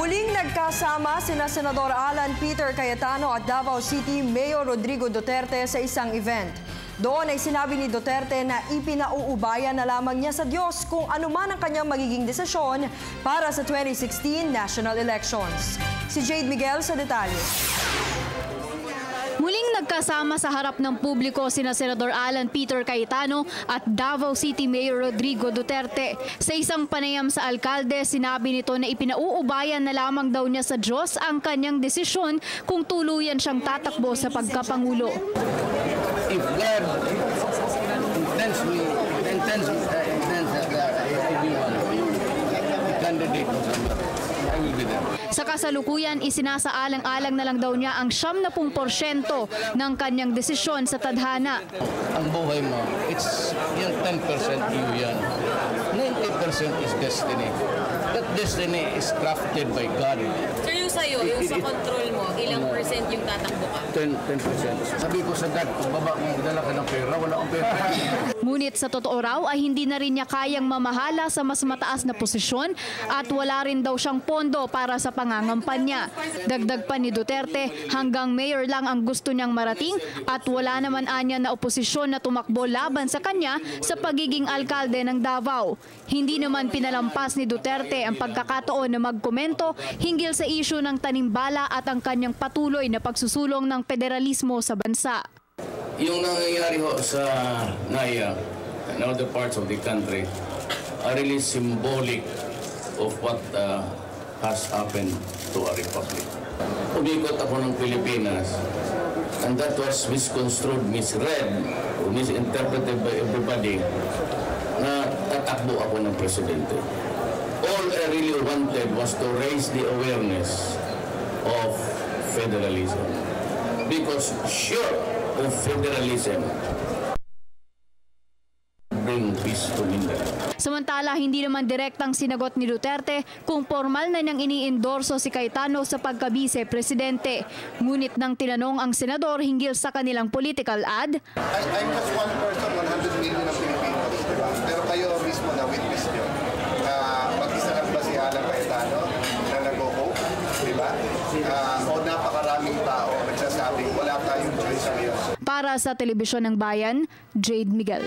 Muling nagkasama sina Senador Alan Peter Cayetano at Davao City Mayor Rodrigo Duterte sa isang event. Doon ay sinabi ni Duterte na ipinauubayan na lamang niya sa Diyos kung ano man ang kanyang magiging desisyon para sa 2016 national elections. Si Jade Miguel sa detalye. Muling nagkasama sa harap ng publiko sina Senador Alan Peter Cayetano at Davao City Mayor Rodrigo Duterte. Sa isang panayam sa alkalde, sinabi nito na ipinauubayan na lamang daw niya sa Diyos ang kanyang desisyon kung tuluyan siyang tatakbo sa pagkapangulo. If God intends candidate, I will be there. Sa kasalukuyan, isinasaalang-alang na lang daw niya ang 70% ng kanyang desisyon sa tadhana. Ang buhay mo, yung 10% iyo yan. 90% is destiny. That destiny is crafted by God. Sir, yung sa'yo, yung sa control mo, ilang percent yung tatakbo ka? 10%. Sabi ko sa God, kung baba kung dala ka ng pera, wala akong pera. Ngunit sa totoo raw ay hindi na rin niya kayang mamahala sa mas mataas na posisyon at wala rin daw siyang pondo para sa pangangampanya. Dagdag pa ni Duterte, hanggang mayor lang ang gusto niyang marating at wala naman anya na oposisyon na tumakbo laban sa kanya sa pagiging alkalde ng Davao. Hindi naman pinalampas ni Duterte ang pagkakataon na magkomento hinggil sa isyu ng tanimbala at ang kanyang patuloy na pagsusulong ng federalismo sa bansa. Yung nangyayari ho sa Naya and other parts of the country are really symbolic of what has happened to our republic. Umikot ako ng Pilipinas and that was misconstrued, misread, or misinterpreted by everybody na tatakbo ako ng presidente. All I really wanted was to raise the awareness of federalism. Because sure of federalism bring peace to Mindanao. Samantala, hindi naman direktang sinagot ni Duterte kung formal na niyang iniendorso si Cayetano sa pagka-vice-presidente. Ngunit nang tinanong ang senador hinggil sa kanilang political ad, I'm just one person, 100 million ng Pilipinos, diba? Pero kayo mismo na witness nyo. Mag-isa lang ba si Alan Cayetano na nag-o-hope, diba? O napakaraming tao nagsasabing wala tayong choice ngayon. para sa Telebisyon ng Bayan, Jade Miguel.